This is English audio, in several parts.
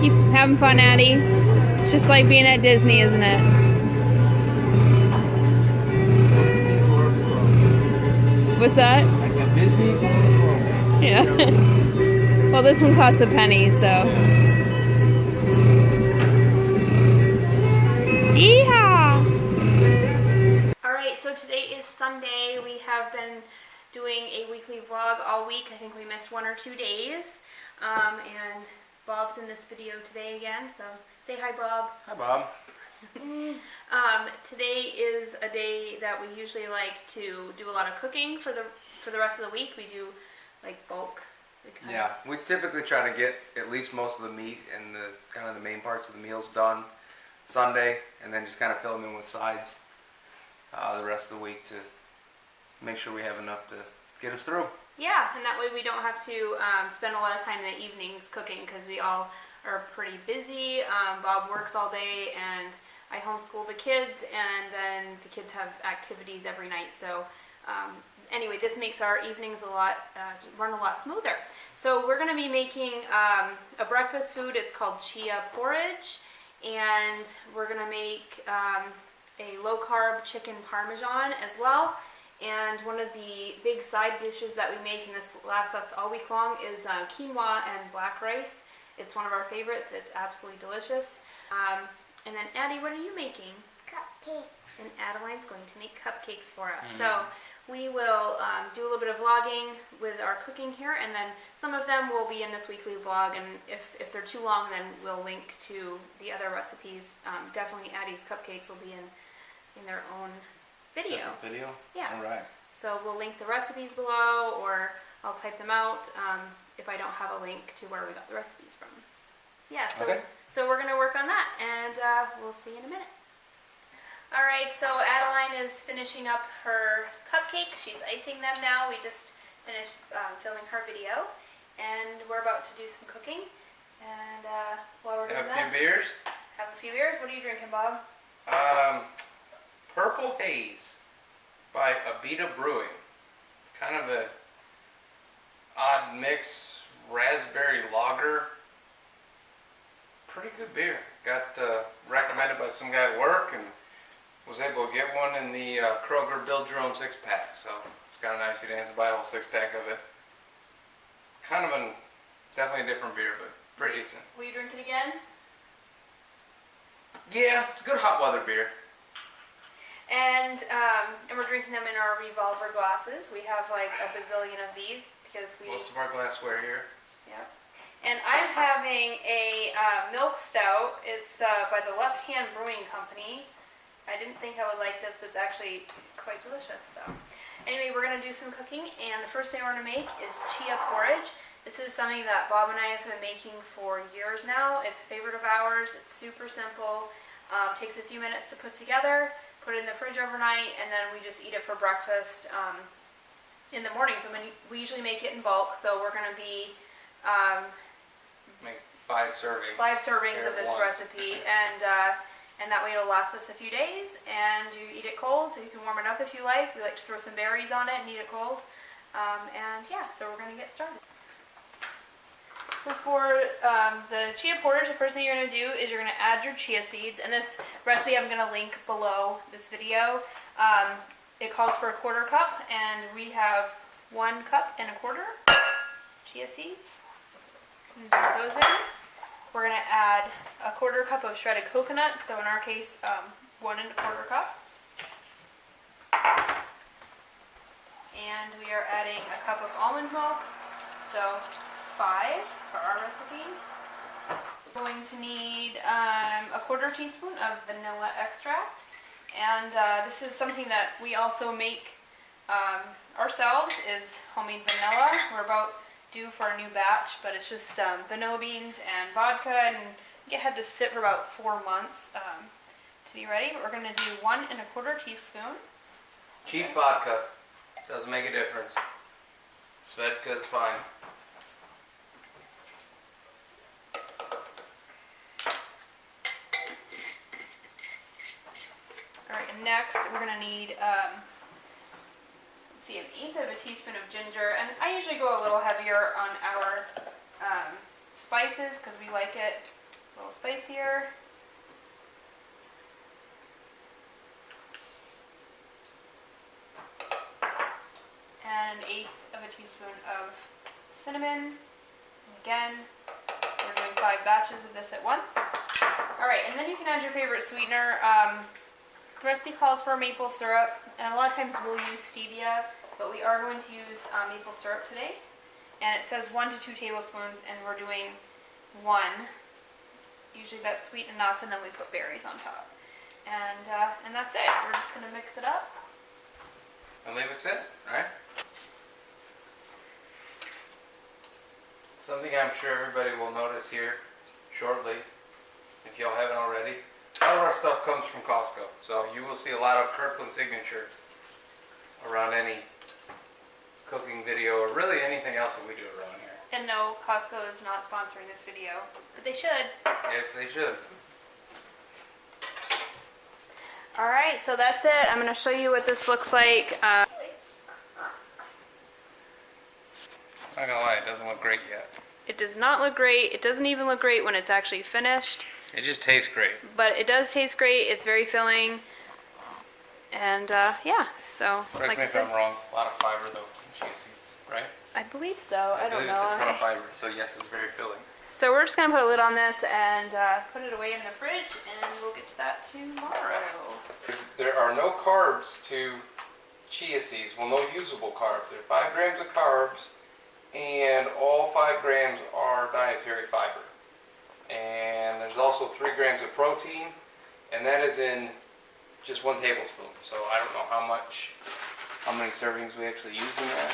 Keep having fun, Addie. It's just like being at Disney, isn't it? What's that? I said Disney for the phone. Yeah. Well, this one costs a penny, so. Yeehaw! Alright, so today is Sunday. We have been doing a weekly vlog all week. I think we missed 1 or 2 days. And Bob's in this video today again, so say hi, Bob. Hi, Bob. Today is a day that we usually like to do a lot of cooking for the rest of the week. We do like bulk. Yeah, we typically try to get at least most of the meat and the kind of the main parts of the meals done Sunday, and then just kind of fill them in with sides the rest of the week to make sure we have enough to get us through. Yeah, and that way we don't have to spend a lot of time in the evenings cooking because we all are pretty busy. Bob works all day and I homeschool the kids, and then the kids have activities every night. So anyway, this makes our evenings run a lot smoother. So we're going to be making a breakfast food. It's called Chia Porridge, and we're going to make a low-carb chicken Parmesan as well. And one of the big side dishes that we make, and this lasts us all week long, is quinoa and black rice. It's one of our favorites. It's absolutely delicious. And then Addie, what are you making? Cupcakes. And Adeline's going to make cupcakes for us. So we will do a little bit of vlogging with our cooking here, and then some of them will be in this weekly vlog, and if they're too long, then we'll link to the other recipes. Definitely Addie's cupcakes will be in their own video. Separate video? Yeah. All right. So we'll link the recipes below, or I'll type them out if I don't have a link to where we got the recipes from. Yeah, so we're going to work on that, and we'll see you in a minute. Alright, so Adeline is finishing up her cupcakes. She's icing them now. We just finished filming her video, and we're about to do some cooking. And while we're doing that, have a few beers. Have a few beers. What are you drinking, Bob? Purple Haze by Abita Brewing. Kind of a odd mix, raspberry lager. Pretty good beer. Got recommended by some guy at work, and was able to get one in the Kroger Build Your Own 6-pack. So it's kind of nice you didn't have to buy a whole 6-pack of it. Kind of definitely a different beer, but pretty decent. Will you drink it again? Yeah, it's a good hot weather beer. And we're drinking them in our revolver glasses. We have like a bazillion of these because Most of our glassware here. Yeah. And I'm having a milk stout. It's by the Left Hand Brewing Company. I didn't think I would like this, but it's actually quite delicious. So anyway, we're going to do some cooking, and the first thing we're going to make is Chia Porridge. This is something that Bob and I have been making for years now. It's a favorite of ours. It's super simple. Takes a few minutes to put together. Put it in the fridge overnight, and then we just eat it for breakfast in the mornings. I mean, we usually make it in bulk, so we're going to be Make 5 servings. 5 servings of this once. recipe, and that way it'll last us a few days. And you eat it cold, so you can warm it up if you like. We like to throw some berries on it and eat it cold. And yeah, so we're going to get started. So for the chia porridge, the first thing you're going to do is you're going to add your chia seeds. And this recipe I'm going to link below this video. It calls for 1/4 cup, and we have 1 1/4 cups chia seeds. Put those in. We're going to add 1/4 cup of shredded coconut. So in our case, 1 1/4 cup. And we are adding a cup of almond milk. So 5 for our recipe. We're going to need a 1/4 teaspoon of vanilla extract, and this is something that we also make ourselves, is homemade vanilla. We're about due for a new batch, but it's just vanilla beans and vodka, and it had to sit for about 4 months to be ready. But we're going to do 1 1/4 teaspoon. Cheap vodka doesn't make a difference. Svedka is fine. Alright, and next we're going to need, let's see, 1/8 of a teaspoon of ginger. And I usually go a little heavier on our spices because we like it A little spicier. And 1/8 of a teaspoon of cinnamon. And again, we're doing 5 batches of this at once. Alright, and then you can add your favorite sweetener. The recipe calls for maple syrup, and a lot of times we'll use stevia, but we are going to use maple syrup today. And it says 1 to 2 tablespoons, and we're doing 1. Usually that's sweet enough, and then we put berries on top. And that's it. We're just going to mix it up. And leave it sit, right? Something I'm sure everybody will notice here shortly, if y'all haven't already. All of our stuff comes from Costco, so you will see a lot of Kirkland signature around any cooking video, or really anything else that we do around here. And no, Costco is not sponsoring this video, but they should. Yes, they should. Alright, so that's it. I'm going to show you what this looks like. Not gonna lie, it doesn't look great yet. It does not look great. It doesn't even look great when it's actually finished. It just tastes great. But it does taste great. It's very filling. And yeah, so Correct like me I if said, I'm wrong. A lot of fiber though in chia seeds, right? I believe so. I don't believe know. it's a ton of fiber, so yes, it's very filling. So we're just going to put a lid on this and put it away in the fridge, and we'll get to that tomorrow. There are no carbs to chia seeds. Well, no usable carbs. There are 5 grams of carbs, and all 5 grams are dietary fiber. And there's also 3 grams of protein, and that is in just 1 tablespoon. So I don't know how many servings we actually use in that.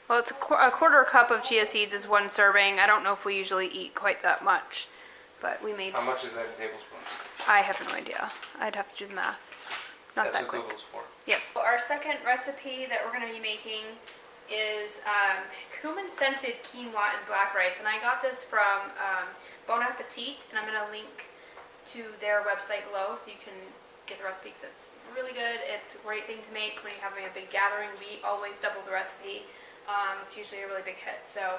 Well, it's a quarter cup of chia seeds is 1 serving. I don't know if we usually eat quite that much, but we made. How much is that in tablespoons? I have no idea. I'd have to do the math. Not That's that what quick. Google's for. Yes. Well, our second recipe that we're going to be making is cumin scented quinoa and black rice, and I got this from Bon Appetit, and I'm going to link to their website below so you can get the recipe because it's really good. It's a great thing to make when you're having a big gathering. We always double the recipe. It's usually a really big hit. So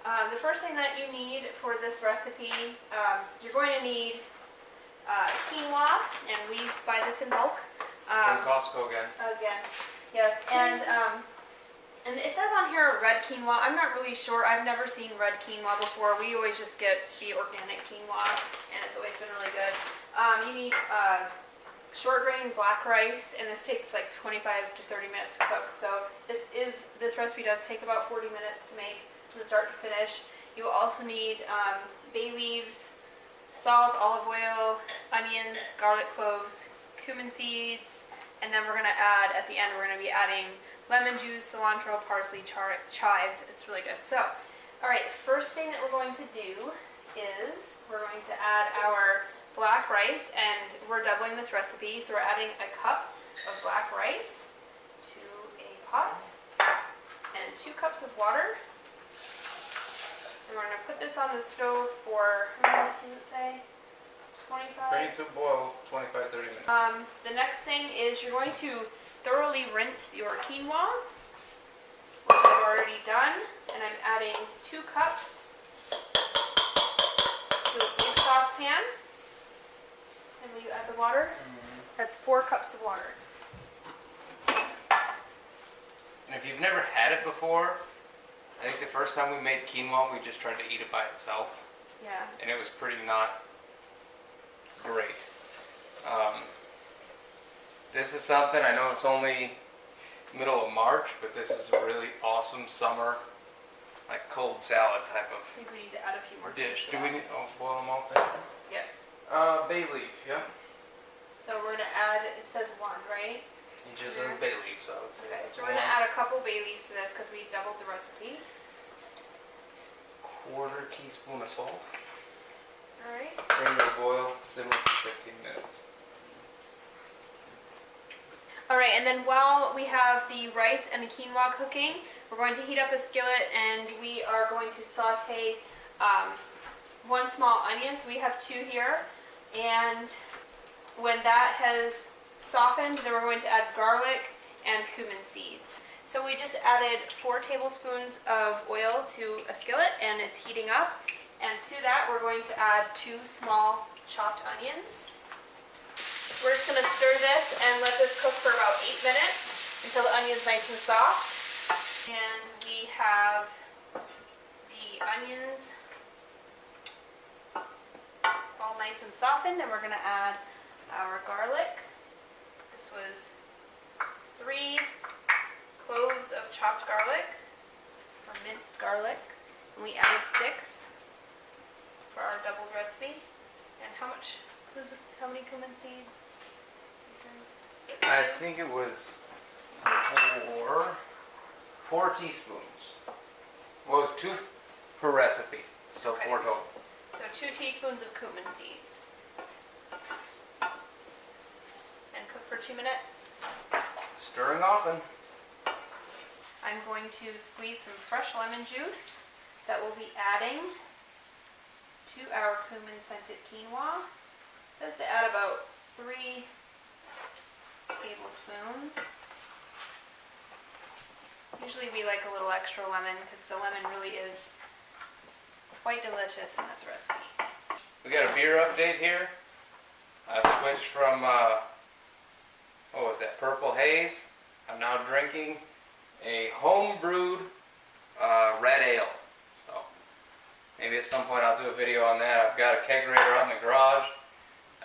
the first thing that you need for this recipe, you're going to need quinoa, and we buy this in bulk. From Costco again. Again, yes, and it says on here red quinoa. I'm not really sure. I've never seen red quinoa before. We always just get the organic quinoa, and it's always been really good. You need short grain black rice, and this takes like 25 to 30 minutes to cook. So this recipe does take about 40 minutes to make from start to finish. You will also need bay leaves, salt, olive oil, onions, garlic cloves, cumin seeds, and then we're going to add, at the end, we're going to be adding lemon juice, cilantro, parsley, chives. It's really good. So, alright, first thing that we're going to do is we're going to add our black rice, and we're doubling this recipe, so we're adding a cup of black rice to a pot and 2 cups of water. And we're going to put this on the stove for, how many minutes does it say? 25? Bring it to a boil, 25-30 minutes. The next thing is you're going to thoroughly rinse your quinoa, which I've already done, and I'm adding 2 cups to a big saucepan. And will you add the water? That's 4 cups of water. And if you've never had it before, I think the first time we made quinoa, we just tried to eat it by itself. Yeah. And it was pretty not great. This is something, I know it's only middle of March, but this is a really awesome summer, like cold salad type of I think we need to add a few more dish. things to Do we that. need, boil them all together? Yeah. Bay leaf, yeah. So we're going to add, it says 1, right? It just says bay leaf, so I would say Okay, that's so we're going to add a couple bay leaves to this because we doubled the recipe. 1/4 teaspoon of salt. Alright. Bring it to a boil, simmer for 15 minutes. Alright, and then while we have the rice and the quinoa cooking, we're going to heat up a skillet, and we are going to saute 1 small onion. So we have 2 here, and when that has softened, then we're going to add garlic and cumin seeds. So we just added 4 tablespoons of oil to a skillet, and it's heating up. And to that, we're going to add 2 small chopped onions. We're just going to stir this and let this cook for about 8 minutes until the onion's nice and soft. And we have the onions all nice and softened, and we're going to add our garlic. This was 3 cloves of chopped garlic, or minced garlic, and we added 6 for our doubled recipe. And how many cumin seeds? I think it was 4 teaspoons. Well, it was 2 per recipe, so Okay. 4 total. So 2 teaspoons of cumin seeds. And cook for 2 minutes. Stirring often. I'm going to squeeze some fresh lemon juice that we'll be adding to our cumin scented quinoa. It says to add about 3 tablespoons. Usually we like a little extra lemon because the lemon really is quite delicious in this recipe. We got a beer update here. I've switched from, what was that, Purple Haze. I'm now drinking a home-brewed red ale. So maybe at some point I'll do a video on that. I've got a kegerator out in the garage.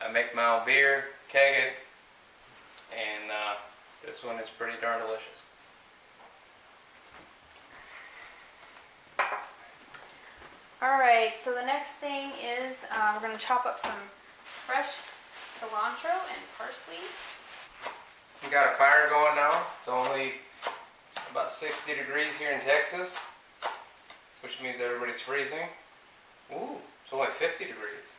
I make my own beer, keg it, and this one is pretty darn delicious. Alright, so the next thing is we're going to chop up some fresh cilantro and parsley. We got a fire going now. It's only about 60 degrees here in Texas, which means everybody's freezing. Ooh, it's only 50 degrees.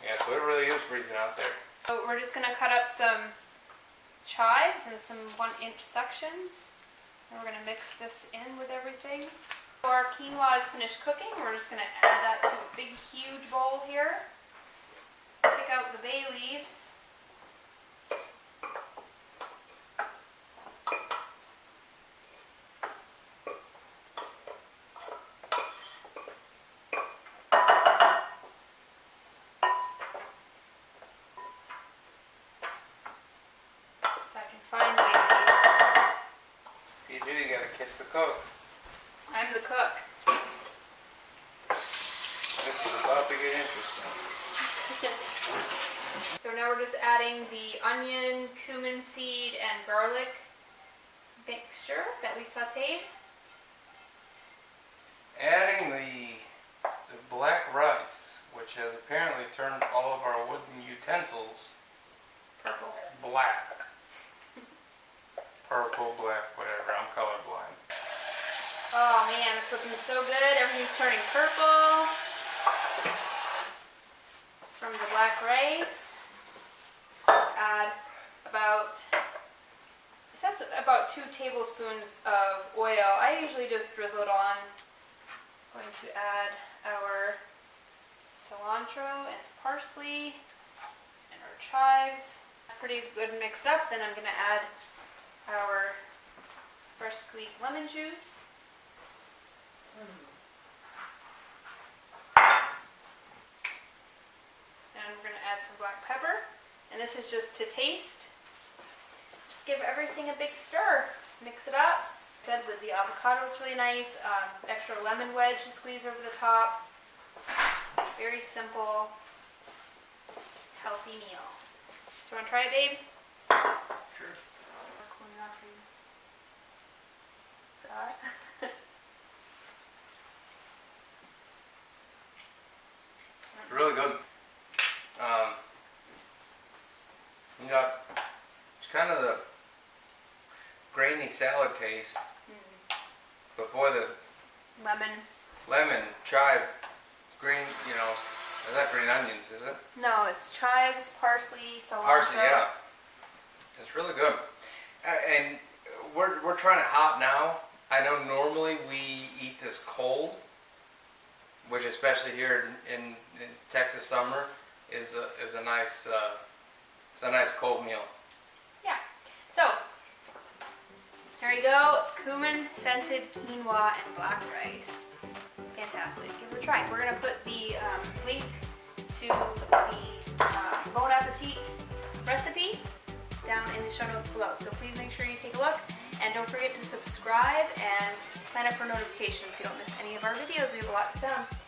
Yeah, so it really is freezing out there. So we're just going to cut up some chives in some 1-inch sections. And we're going to mix this in with everything. So our quinoa is finished cooking. We're just going to add that to a big, huge bowl here. Pick out the bay leaves. If I can find bay leaves. If you do, you gotta kiss the cook. I'm the cook. This is about to get interesting. So now we're just adding the onion, cumin seed, and garlic mixture that we sauteed. Adding the black rice, which has apparently turned all of our wooden utensils Purple. black. Purple, black, whatever. I'm colorblind. Oh man, it's looking so good. Everything's turning purple from the black rice. Add about, it says about 2 tablespoons of oil. I usually just drizzle it on. I'm going to add our cilantro and parsley and our chives. Pretty good mixed up. Then I'm going to add our fresh squeezed lemon juice. And we're going to add some black pepper. And this is just to taste. Just give everything a big stir. Mix it up. Said with the avocado, it's really nice. Extra lemon wedge to squeeze over the top. Very simple, healthy meal. Do you want to try it, babe? Sure. It's cooling off for you. Is that? It's really good. You got, it's kind of the grainy salad taste, but boy, the lemon, chive, green, you know, is that green onions, is it? No, it's chives, parsley, cilantro. Parsley, yeah. It's really good. And we're trying it hot now. I know normally we eat this cold, which especially here in Texas summer is a nice it's a nice cold meal. Yeah. So here you go, cumin scented quinoa and black rice. fantastic. Give it a try. We're gonna put the link to the Bon Appetit recipe down in the show notes below. So please make sure you take a look, and don't forget to subscribe and sign up for notifications so you don't miss any of our videos. We have a lot to come.